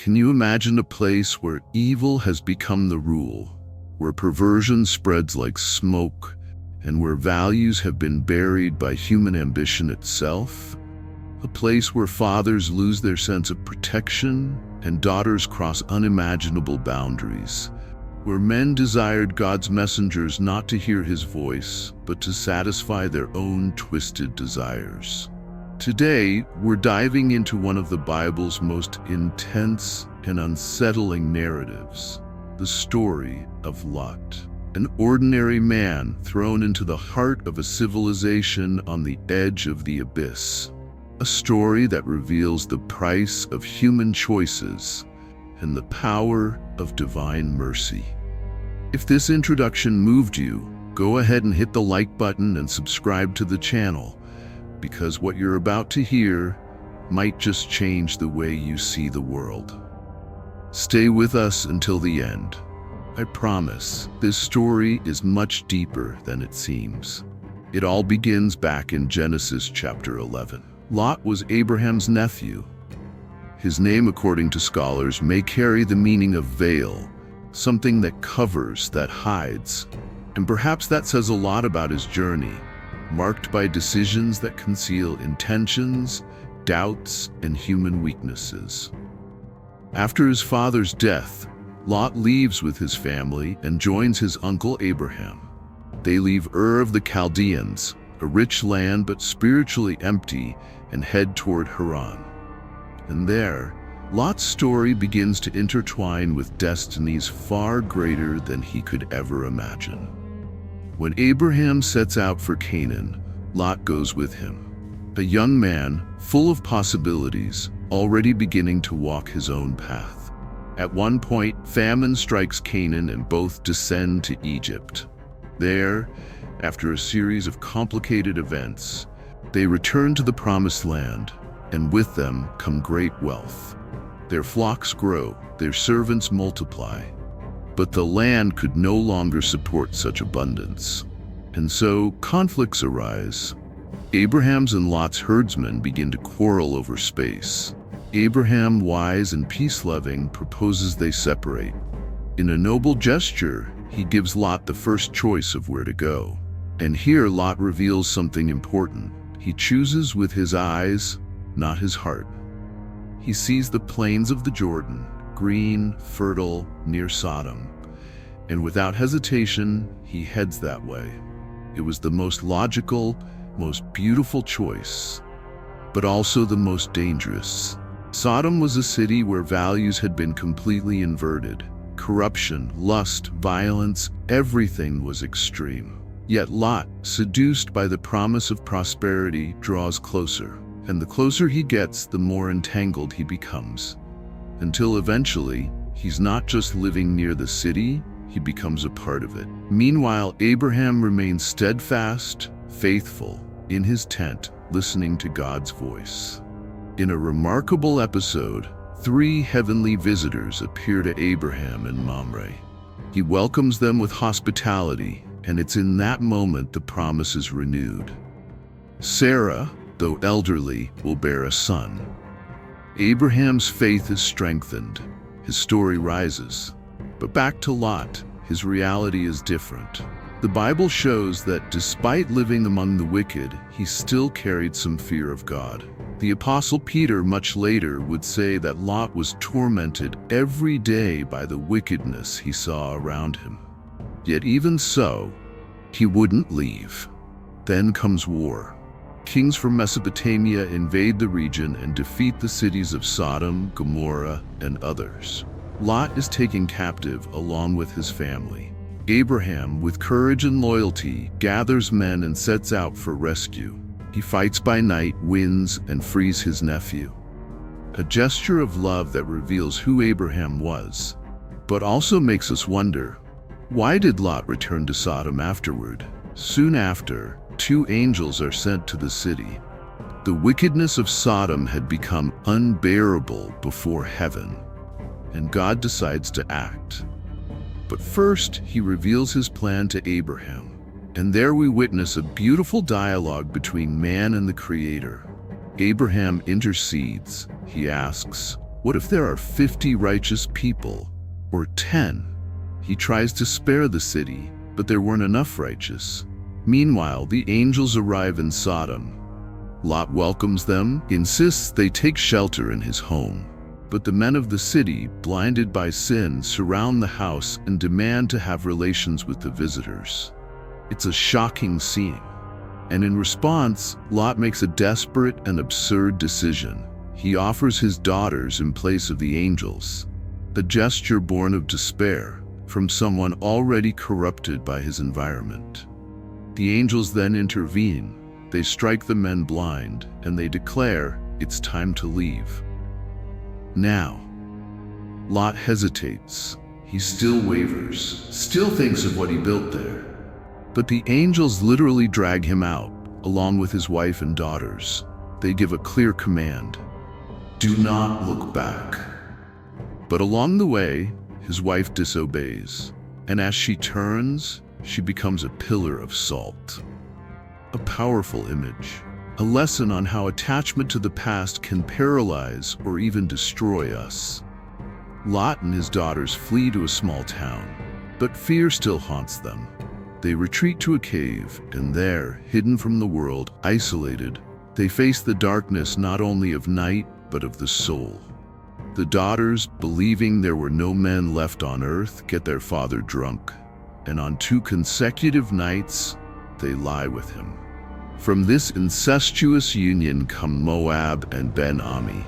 Can you imagine a place where evil has become the rule, where perversion spreads like smoke, and where values have been buried by human ambition itself? A place where fathers lose their sense of protection and daughters cross unimaginable boundaries, where men desired God's messengers not to hear his voice, but to satisfy their own twisted desires. Today, we're diving into one of the Bible's most intense and unsettling narratives, the story of Lot, an ordinary man thrown into the heart of a civilization on the edge of the abyss. A story that reveals the price of human choices and the power of divine mercy. If this introduction moved you, go ahead and hit the like button and subscribe to the channel, because what you're about to hear might just change the way you see the world. Stay with us until the end. I promise, this story is much deeper than it seems. It all begins back in Genesis chapter 11. Lot was Abraham's nephew. His name, according to scholars, may carry the meaning of veil, something that covers, that hides. And perhaps that says a lot about his journey, marked by decisions that conceal intentions, doubts, and human weaknesses. After his father's death, Lot leaves with his family and joins his uncle Abraham. They leave Ur of the Chaldeans, a rich land but spiritually empty, and head toward Haran. And there, Lot's story begins to intertwine with destinies far greater than he could ever imagine. When Abraham sets out for Canaan, Lot goes with him, a young man full of possibilities, already beginning to walk his own path. At one point, famine strikes Canaan and both descend to Egypt. There, after a series of complicated events, they return to the Promised Land, and with them come great wealth. Their flocks grow, their servants multiply. But the land could no longer support such abundance. And so conflicts arise. Abraham's and Lot's herdsmen begin to quarrel over space. Abraham, wise and peace-loving, proposes they separate. In a noble gesture, he gives Lot the first choice of where to go. And here Lot reveals something important. He chooses with his eyes, not his heart. He sees the plains of the Jordan, green, fertile, near Sodom. And without hesitation, he heads that way. It was the most logical, most beautiful choice, but also the most dangerous. Sodom was a city where values had been completely inverted. Corruption, lust, violence, everything was extreme. Yet Lot, seduced by the promise of prosperity, draws closer. And the closer he gets, the more entangled he becomes. Until eventually, he's not just living near the city, he becomes a part of it. Meanwhile, Abraham remains steadfast, faithful, in his tent, listening to God's voice. In a remarkable episode, 3 heavenly visitors appear to Abraham and Mamre. He welcomes them with hospitality, and it's in that moment the promise is renewed. Sarah, though elderly, will bear a son. Abraham's faith is strengthened. His story rises. But back to Lot, his reality is different. The Bible shows that despite living among the wicked, he still carried some fear of God. The Apostle Peter much later would say that Lot was tormented every day by the wickedness he saw around him. Yet even so, he wouldn't leave. Then comes war. Kings from Mesopotamia invade the region and defeat the cities of Sodom, Gomorrah, and others. Lot is taken captive along with his family. Abraham, with courage and loyalty, gathers men and sets out for rescue. He fights by night, wins, and frees his nephew. A gesture of love that reveals who Abraham was, but also makes us wonder, why did Lot return to Sodom afterward? Soon after, 2 angels are sent to the city. The wickedness of Sodom had become unbearable before heaven, and God decides to act. But first, he reveals his plan to Abraham. And there we witness a beautiful dialogue between man and the Creator. Abraham intercedes. He asks, What if there are 50 righteous people? Or 10? He tries to spare the city, but there weren't enough righteous. Meanwhile, the angels arrive in Sodom. Lot welcomes them, insists they take shelter in his home. But the men of the city, blinded by sin, surround the house and demand to have relations with the visitors. It's a shocking scene. And in response, Lot makes a desperate and absurd decision. He offers his daughters in place of the angels, a gesture born of despair from someone already corrupted by his environment. The angels then intervene. They strike the men blind, and they declare it's time to leave. Now, Lot hesitates. He still wavers, still thinks of what he built there. But the angels literally drag him out, along with his wife and daughters. They give a clear command: do not look back. But along the way, his wife disobeys, and as she turns, she becomes a pillar of salt. A powerful image, a lesson on how attachment to the past can paralyze or even destroy us. Lot and his daughters flee to a small town, but fear still haunts them. They retreat to a cave, and there, hidden from the world, isolated, they face the darkness not only of night, but of the soul. The daughters, believing there were no men left on earth, get their father drunk, and on 2 consecutive nights, they lie with him. From this incestuous union come Moab and Ben-Ami,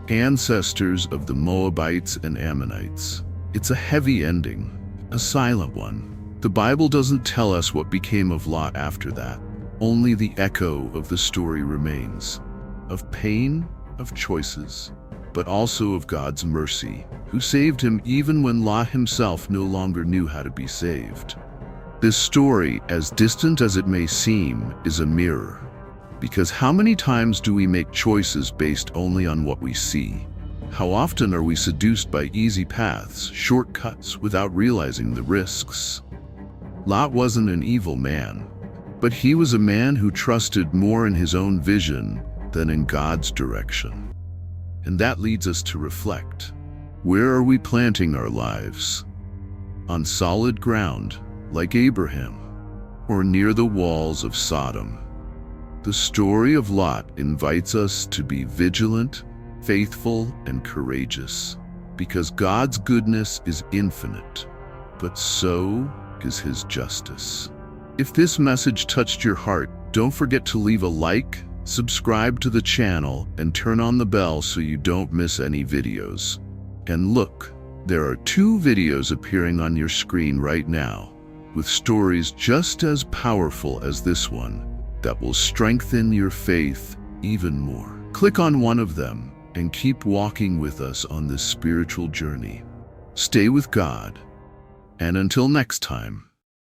ancestors of the Moabites and Ammonites. It's a heavy ending, a silent one. The Bible doesn't tell us what became of Lot after that. Only the echo of the story remains, of pain, of choices, but also of God's mercy, who saved him even when Lot himself no longer knew how to be saved. This story, as distant as it may seem, is a mirror. Because how many times do we make choices based only on what we see? How often are we seduced by easy paths, shortcuts, without realizing the risks? Lot wasn't an evil man, but he was a man who trusted more in his own vision than in God's direction. And that leads us to reflect. Where are we planting our lives? On solid ground, like Abraham, or near the walls of Sodom? The story of Lot invites us to be vigilant, faithful, and courageous, because God's goodness is infinite, but so is his justice. If this message touched your heart, don't forget to leave a like, subscribe to the channel, and turn on the bell so you don't miss any videos. And look, there are 2 videos appearing on your screen right now, with stories just as powerful as this one that will strengthen your faith even more. Click on one of them and keep walking with us on this spiritual journey. Stay with God, and until next time,